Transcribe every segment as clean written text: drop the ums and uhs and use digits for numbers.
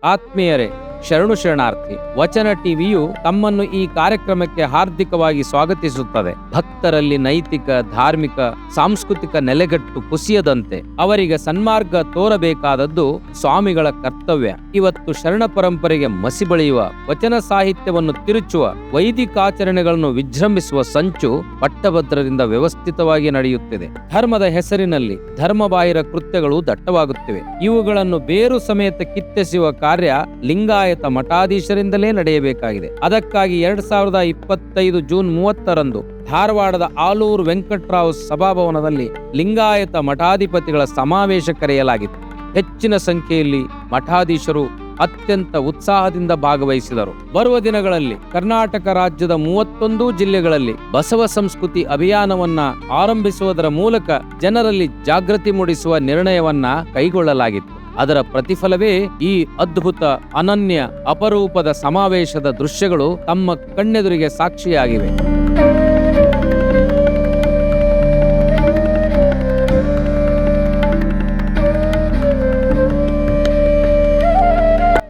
ಆತ್ಮೀಯರೇ, ಶರಣು ಶರಣಾರ್ಥಿ. ವಚನ ಟಿವಿಯು ತಮ್ಮನ್ನು ಈ ಕಾರ್ಯಕ್ರಮಕ್ಕೆ ಹಾರ್ದಿಕವಾಗಿ ಸ್ವಾಗತಿಸುತ್ತದೆ. ಭಕ್ತರಲ್ಲಿ ನೈತಿಕ, ಧಾರ್ಮಿಕ, ಸಾಂಸ್ಕೃತಿಕ ನೆಲೆಗಟ್ಟು ಕುಸಿಯದಂತೆ ಅವರಿಗೆ ಸನ್ಮಾರ್ಗ ತೋರಬೇಕಾದದ್ದು ಸ್ವಾಮಿಗಳ ಕರ್ತವ್ಯ. ಇವತ್ತು ಶರಣ ಪರಂಪರೆಗೆ ಮಸಿ ಬಳಿಯುವ, ವಚನ ಸಾಹಿತ್ಯವನ್ನು ತಿರುಚುವ, ವೈದಿಕಾಚರಣೆಗಳನ್ನು ವಿಜೃಂಭಿಸುವ ಸಂಚು ಪಟ್ಟಭದ್ರದಿಂದ ವ್ಯವಸ್ಥಿತವಾಗಿ ನಡೆಯುತ್ತಿದೆ. ಧರ್ಮದ ಹೆಸರಿನಲ್ಲಿ ಧರ್ಮಬಾಹಿರ ಕೃತ್ಯಗಳು ದಟ್ಟವಾಗುತ್ತಿವೆ. ಇವುಗಳನ್ನು ಬೇರು ಸಮೇತ ಕಿತ್ತೆಸೆಯುವ ಕಾರ್ಯ ಲಿಂಗಾಯತ ಮಠಾಧೀಶರಿಂದಲೇ ನಡೆಯಬೇಕಾಗಿದೆ. ಅದಕ್ಕಾಗಿ 2025 ಜೂನ್ 30ರಂದು ಧಾರವಾಡದ ಆಲೂರು ವೆಂಕಟರಾವ್ ಸಭಾಭವನದಲ್ಲಿ ಲಿಂಗಾಯತ ಮಠಾಧಿಪತಿಗಳ ಸಮಾವೇಶ ಕರೆಯಲಾಗಿತ್ತು. ಹೆಚ್ಚಿನ ಸಂಖ್ಯೆಯಲ್ಲಿ ಮಠಾಧೀಶರು ಅತ್ಯಂತ ಉತ್ಸಾಹದಿಂದ ಭಾಗವಹಿಸಿದರು. ಬರುವ ದಿನಗಳಲ್ಲಿ ಕರ್ನಾಟಕ ರಾಜ್ಯದ 31 ಜಿಲ್ಲೆಗಳಲ್ಲಿ ಬಸವ ಸಂಸ್ಕೃತಿ ಅಭಿಯಾನವನ್ನ ಆರಂಭಿಸುವುದರ ಮೂಲಕ ಜನರಲ್ಲಿ ಜಾಗೃತಿ ಮೂಡಿಸುವ ನಿರ್ಣಯವನ್ನ ಕೈಗೊಳ್ಳಲಾಗಿತ್ತು. ಅದರ ಪ್ರತಿಫಲವೇ ಈ ಅದ್ಭುತ, ಅನನ್ಯ, ಅಪರೂಪದ ಸಮಾವೇಶದ ದೃಶ್ಯಗಳು ತಮ್ಮ ಕಣ್ಣೆದುರಿಗೆ ಸಾಕ್ಷಿಯಾಗಿವೆ.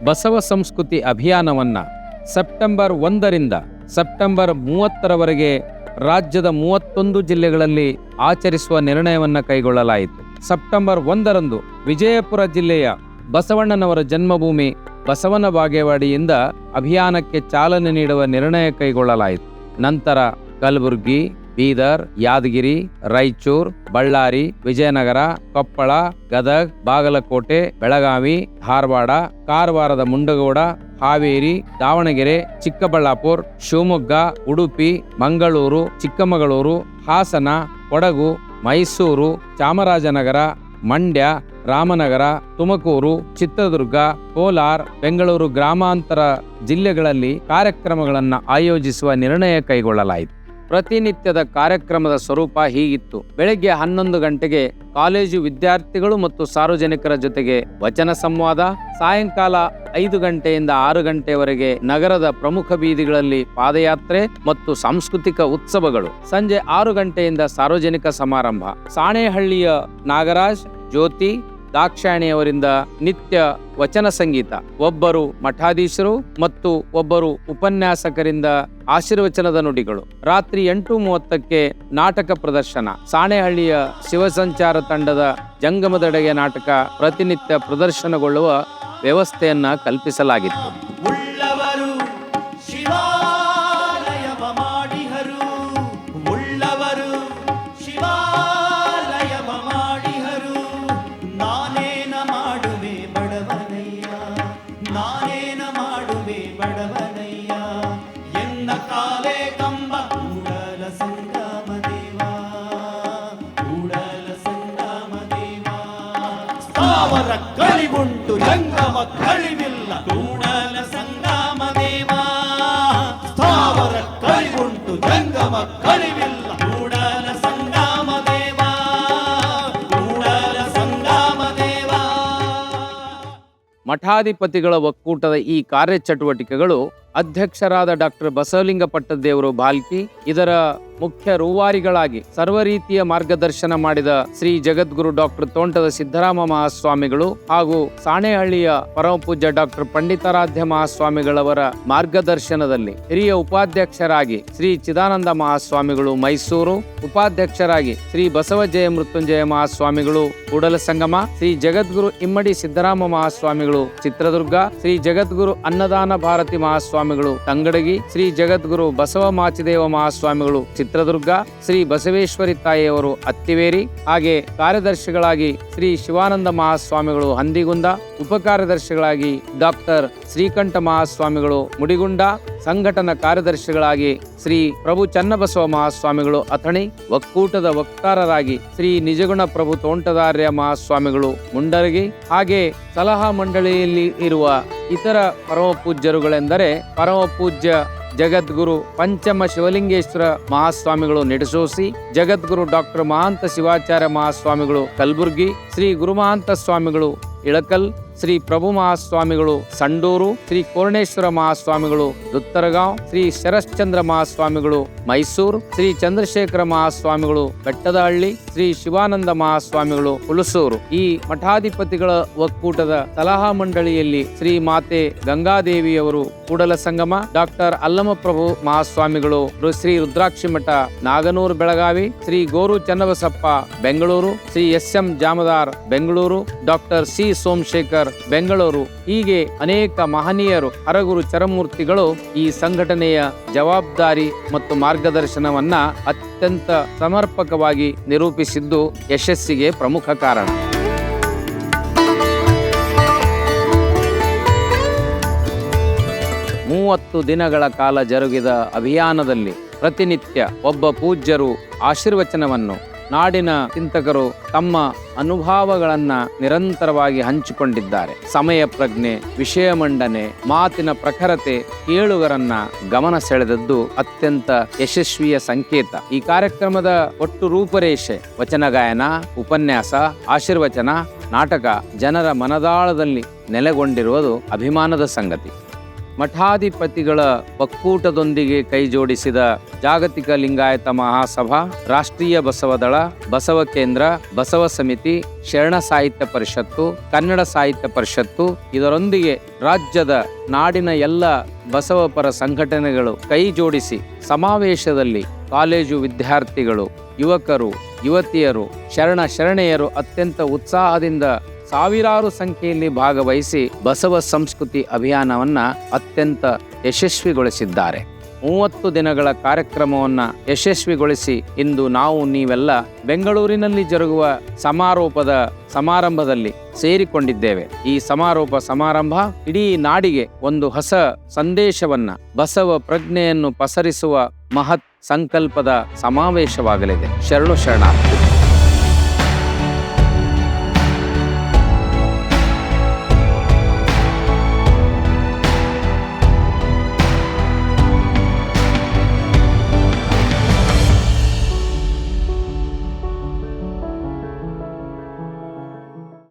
ಬಸವ ಸಂಸ್ಕೃತಿ ಅಭಿಯಾನವನ್ನ ಸೆಪ್ಟೆಂಬರ್ 1ರಿಂದ ಸೆಪ್ಟೆಂಬರ್ 30ರವರೆಗೆ ರಾಜ್ಯದ 31 ಜಿಲ್ಲೆಗಳಲ್ಲಿ ಆಚರಿಸುವ ನಿರ್ಣಯವನ್ನ ಕೈಗೊಳ್ಳಲಾಯಿತು. ಸೆಪ್ಟೆಂಬರ್ 1ರಂದು ವಿಜಯಪುರ ಜಿಲ್ಲೆಯ ಬಸವಣ್ಣನವರ ಜನ್ಮಭೂಮಿ ಬಸವನ ಬಾಗೇವಾಡಿಯಿಂದ ಅಭಿಯಾನಕ್ಕೆ ಚಾಲನೆ ನೀಡುವ ನಿರ್ಣಯ ಕೈಗೊಳ್ಳಲಾಯಿತು. ನಂತರ ಕಲಬುರಗಿ, ಬೀದರ್, ಯಾದಗಿರಿ, ರಾಯಚೂರು, ಬಳ್ಳಾರಿ, ವಿಜಯನಗರ, ಕೊಪ್ಪಳ, ಗದಗ, ಬಾಗಲಕೋಟೆ, ಬೆಳಗಾವಿ, ಧಾರವಾಡ, ಕಾರವಾರದ ಮುಂಡಗೋಡ, ಹಾವೇರಿ, ದಾವಣಗೆರೆ, ಚಿಕ್ಕಬಳ್ಳಾಪುರ, ಶಿವಮೊಗ್ಗ, ಉಡುಪಿ, ಮಂಗಳೂರು, ಚಿಕ್ಕಮಗಳೂರು, ಹಾಸನ, ಕೊಡಗು, ಮೈಸೂರು, ಚಾಮರಾಜನಗರ, ಮಂಡ್ಯ, ರಾಮನಗರ, ತುಮಕೂರು, ಚಿತ್ರದುರ್ಗ, ಕೋಲಾರ, ಬೆಂಗಳೂರು ಗ್ರಾಮಾಂತರ ಜಿಲ್ಲೆಗಳಲ್ಲಿ ಕಾರ್ಯಕ್ರಮಗಳನ್ನು ಆಯೋಜಿಸುವ ನಿರ್ಣಯ ಕೈಗೊಳ್ಳಲಾಯಿತು. ಪ್ರತಿನಿತ್ಯದ ಕಾರ್ಯಕ್ರಮದ ಸ್ವರೂಪ ಹೀಗಿತ್ತು. ಬೆಳಗ್ಗೆ 11 ಗಂಟೆಗೆ ಕಾಲೇಜು ವಿದ್ಯಾರ್ಥಿಗಳು ಮತ್ತು ಸಾರ್ವಜನಿಕರ ಜೊತೆಗೆ ವಚನ ಸಂವಾದ. ಸಾಯಂಕಾಲ 5 ಗಂಟೆಯಿಂದ 6 ಗಂಟೆಯವರೆಗೆ ನಗರದ ಪ್ರಮುಖ ಬೀದಿಗಳಲ್ಲಿ ಪಾದಯಾತ್ರೆ ಮತ್ತು ಸಾಂಸ್ಕೃತಿಕ ಉತ್ಸವಗಳು. ಸಂಜೆ 6 ಗಂಟೆಯಿಂದ ಸಾರ್ವಜನಿಕ ಸಮಾರಂಭ. ಸಾಣೇಹಳ್ಳಿಯ ನಾಗರಾಜ್, ಜ್ಯೋತಿ, ದಾಕ್ಷಾಯಣಿಯವರಿಂದ ನಿತ್ಯ ವಚನ ಸಂಗೀತ, ಒಬ್ಬರು ಮಠಾಧೀಶರು ಮತ್ತು ಒಬ್ಬರು ಉಪನ್ಯಾಸಕರಿಂದ ಆಶೀರ್ವಚನದ ನುಡಿಗಳು. ರಾತ್ರಿ 8:30ಕ್ಕೆ ನಾಟಕ ಪ್ರದರ್ಶನ. ಸಾಣೇಹಳ್ಳಿಯ ಶಿವಸಂಚಾರ ತಂಡದ ಜಂಗಮದೆಡೆಗೆ ನಾಟಕ ಪ್ರತಿನಿತ್ಯ ಪ್ರದರ್ಶನಗೊಳ್ಳುವ ವ್ಯವಸ್ಥೆಯನ್ನ ಕಲ್ಪಿಸಲಾಗಿತ್ತು. ಕಳಿವುಂಟು ಜಂಗಮ ಕಳಿವಿಲ್ಲ ಕೂಡಲ ಸಂಗಮ ದೇವಾ. ಸ್ಥಾವರ ಕಳಿವುಂಟು ಜಂಗಮ ಕಳಿವಿಲ್ಲ ಕೂಡಲ ಸಂಗಮ ದೇವಾ, ಕೂಡಲ ಸಂಗಮ ದೇವಾ. ಮಠಾಧಿಪತಿಗಳ ಒಕ್ಕೂಟದ ಈ ಕಾರ್ಯಚಟುವಟಿಕೆಗಳು ಅಧ್ಯಕ್ಷರಾದ ಡಾಕ್ಟರ್ ಬಸವಲಿಂಗ ಪಟ್ಟದೇವರು ಬಾಲ್ಕಿ, ಇದರ ಮುಖ್ಯ ರೂವಾರಿಗಳಾಗಿ ಸರ್ವ ರೀತಿಯ ಮಾರ್ಗದರ್ಶನ ಮಾಡಿದ ಶ್ರೀ ಜಗದ್ಗುರು ಡಾಕ್ಟರ್ ತೋಂಟದ ಸಿದ್ದರಾಮ ಮಹಾಸ್ವಾಮಿಗಳು ಹಾಗೂ ಸಾಣೇಹಳ್ಳಿಯ ಪರಮಪೂಜ್ಯ ಡಾಕ್ಟರ್ ಪಂಡಿತಾರಾಧ್ಯ ಮಹಾಸ್ವಾಮಿಗಳವರ ಮಾರ್ಗದರ್ಶನದಲ್ಲಿ ಹಿರಿಯ ಉಪಾಧ್ಯಕ್ಷರಾಗಿ ಶ್ರೀ ಚಿದಾನಂದ ಮಹಾಸ್ವಾಮಿಗಳು ಮೈಸೂರು, ಉಪಾಧ್ಯಕ್ಷರಾಗಿ ಶ್ರೀ ಬಸವಜಯ ಮೃತ್ಯುಂಜಯ ಮಹಾಸ್ವಾಮಿಗಳು ಕೂಡಲ ಸಂಗಮ, ಶ್ರೀ ಜಗದ್ಗುರು ಇಮ್ಮಡಿ ಸಿದ್ದರಾಮ ಮಹಾಸ್ವಾಮಿಗಳು ಚಿತ್ರದುರ್ಗ, ಶ್ರೀ ಜಗದ್ಗುರು ಅನ್ನದಾನ ಭಾರತಿ ಮಹಾಸ್ವಾಮಿಗಳು ತಂಗಡಗಿ, ಶ್ರೀ ಜಗದ್ಗುರು ಬಸವ ಮಾಚಿದೇವ ಮಹಾಸ್ವಾಮಿಗಳು ಚಿತ್ರದುರ್ಗ, ಶ್ರೀ ಬಸವೇಶ್ವರಿ ತಾಯಿಯವರು ಅತ್ತಿವೇರಿ, ಹಾಗೆ ಕಾರ್ಯದರ್ಶಿಗಳಾಗಿ ಶ್ರೀ ಶಿವಾನಂದ ಮಹಾಸ್ವಾಮಿಗಳು ಹಂದಿಗುಂದ, ಉಪಕಾರ್ಯದರ್ಶಿಗಳಾಗಿ ಡಾಕ್ಟರ್ ಶ್ರೀಕಂಠ ಮಹಾಸ್ವಾಮಿಗಳು ಮುಡಿಗುಂಡ, ಸಂಘಟನಾ ಕಾರ್ಯದರ್ಶಿಗಳಾಗಿ ಶ್ರೀ ಪ್ರಭು ಚನ್ನಬಸವ ಮಹಾಸ್ವಾಮಿಗಳು ಅಥಣಿ, ಒಕ್ಕೂಟದ ವಕ್ತಾರರಾಗಿ ಶ್ರೀ ನಿಜಗುಣ ಪ್ರಭು ತೋಂಟದಾರ್ಯ ಮಹಾಸ್ವಾಮಿಗಳು ಮುಂಡರಗಿ, ಹಾಗೆ ಸಲಹಾ ಮಂಡಳಿಯಲ್ಲಿ ಇರುವ ಇತರ ಪರಮಪೂಜ್ಯರುಗಳೆಂದರೆ ಪರಮಪೂಜ್ಯ ಜಗದ್ಗುರು ಪಂಚಮ ಶಿವಲಿಂಗೇಶ್ವರ ಮಹಾಸ್ವಾಮಿಗಳು ನಿಡಸೋಸಿ, ಜಗದ್ಗುರು ಡಾಕ್ಟರ್ ಮಹಾಂತ ಶಿವಾಚಾರ್ಯ ಮಹಾಸ್ವಾಮಿಗಳು ಕಲಬುರ್ಗಿ, ಶ್ರೀ ಗುರುಮಹಾಂತ ಸ್ವಾಮಿಗಳು ಇಳಕಲ್, ಶ್ರೀ ಪ್ರಭು ಮಹಾಸ್ವಾಮಿಗಳು ಸಂಡೂರು, ಶ್ರೀ ಕೋರ್ಣೇಶ್ವರ ಮಹಾಸ್ವಾಮಿಗಳು ದುತ್ತರಗಾಂವ್, ಶ್ರೀ ಶರಶ್ಚಂದ್ರ ಮಹಾಸ್ವಾಮಿಗಳು ಮೈಸೂರು, ಶ್ರೀ ಚಂದ್ರಶೇಖರ ಮಹಾಸ್ವಾಮಿಗಳು ಬೆಟ್ಟದಹಳ್ಳಿ, ಶ್ರೀ ಶಿವಾನಂದ ಮಹಾಸ್ವಾಮಿಗಳು ಹುಲಸೂರು. ಈ ಮಠಾಧಿಪತಿಗಳ ಒಕ್ಕೂಟದ ಸಲಹಾ ಮಂಡಳಿಯಲ್ಲಿ ಶ್ರೀ ಮಾತೆ ಗಂಗಾದೇವಿಯವರು ಕೂಡಲ ಸಂಗಮ, ಡಾಕ್ಟರ್ ಅಲ್ಲಮಪ್ರಭು ಮಹಾಸ್ವಾಮಿಗಳು Shri Rudrakshi Math Naganur Belagavi, Shri Goru Channabasappa Bengaluru, Shri S M. Jamadar Bengaluru, doctor C. Somashekhar Bengaluru. ಹೀಗೆ ಅನೇಕ ಮಹನೀಯರು ಹರಗುರು ಚರಮೂರ್ತಿಗಳು ಈ ಸಂಘಟನೆಯ ಜವಾಬ್ದಾರಿ ಮತ್ತು ಮಾರ್ಗದರ್ಶನವನ್ನ ಅತ್ಯಂತ ಸಮರ್ಪಕವಾಗಿ ನಿರೂಪಿಸಿದ್ದು ಯಶಸ್ಸಿಗೆ ಪ್ರಮುಖ ಕಾರಣ. ಮೂವತ್ತು ದಿನಗಳ ಕಾಲ ಜರುಗಿದ ಅಭಿಯಾನದಲ್ಲಿ ಪ್ರತಿನಿತ್ಯ ಒಬ್ಬ ಪೂಜ್ಯರು ಆಶೀರ್ವಚನವನ್ನು, ನಾಡಿನ ಚಿಂತಕರು ತಮ್ಮ ಅನುಭವಗಳನ್ನ ನಿರಂತರವಾಗಿ ಹಂಚಿಕೊಂಡಿದ್ದಾರೆ. ಸಮಯ ಪ್ರಜ್ಞೆ, ವಿಷಯ ಮಂಡನೆ, ಮಾತಿನ ಪ್ರಖರತೆ ಕೇಳುಗರನ್ನ ಗಮನ ಸೆಳೆದದ್ದು ಅತ್ಯಂತ ಯಶಸ್ವಿಯ ಸಂಕೇತ. ಈ ಕಾರ್ಯಕ್ರಮದ ಒಟ್ಟು ರೂಪರೇಷೆ ವಚನ ಗಾಯನ, ಉಪನ್ಯಾಸ, ಆಶೀರ್ವಚನ, ನಾಟಕ ಜನರ ಮನದಾಳದಲ್ಲಿ ನೆಲೆಗೊಂಡಿರುವುದು ಅಭಿಮಾನದ ಸಂಗತಿ. ಮಠಾಧಿಪತಿಗಳ ಒಕ್ಕೂಟದೊಂದಿಗೆ ಕೈಜೋಡಿಸಿದ ಜಾಗತಿಕ ಲಿಂಗಾಯತ ಮಹಾಸಭಾ, ರಾಷ್ಟ್ರೀಯ ಬಸವದಳ, ಬಸವ ಕೇಂದ್ರ, ಬಸವ ಸಮಿತಿ, ಶರಣ ಸಾಹಿತ್ಯ ಪರಿಷತ್ತು, ಕನ್ನಡ ಸಾಹಿತ್ಯ ಪರಿಷತ್ತು, ಇದರೊಂದಿಗೆ ರಾಜ್ಯದ ನಾಡಿನ ಎಲ್ಲ ಬಸವಪರ ಸಂಘಟನೆಗಳು ಕೈ ಜೋಡಿಸಿ ಸಮಾವೇಶದಲ್ಲಿ ಕಾಲೇಜು ವಿದ್ಯಾರ್ಥಿಗಳು, ಯುವಕರು, ಯುವತಿಯರು, ಶರಣೆಯರು ಅತ್ಯಂತ ಉತ್ಸಾಹದಿಂದ ಸಾವಿರಾರು ಸಂಖ್ಯೆಯಲ್ಲಿ ಭಾಗವಹಿಸಿ ಬಸವ ಸಂಸ್ಕೃತಿ ಅಭಿಯಾನವನ್ನ ಅತ್ಯಂತ ಯಶಸ್ವಿಗೊಳಿಸಿದ್ದಾರೆ. 30 ದಿನಗಳ ಕಾರ್ಯಕ್ರಮವನ್ನ ಯಶಸ್ವಿಗೊಳಿಸಿ ಇಂದು ನಾವು ನೀವೆಲ್ಲ ಬೆಂಗಳೂರಿನಲ್ಲಿ ಜರುಗುವ ಸಮಾರೋಪದ ಸಮಾರಂಭದಲ್ಲಿ ಸೇರಿಕೊಂಡಿದ್ದೇವೆ. ಈ ಸಮಾರೋಪ ಸಮಾರಂಭ ಇಡೀ ನಾಡಿಗೆ ಒಂದು ಹೊಸ ಸಂದೇಶವನ್ನ, ಬಸವ ಪ್ರಜ್ಞೆಯನ್ನು ಪಸರಿಸುವ ಮಹತ್ ಸಂಕಲ್ಪದ ಸಮಾವೇಶವಾಗಲಿದೆ. ಶರಣು ಶರಣಾರ್ಥಿ.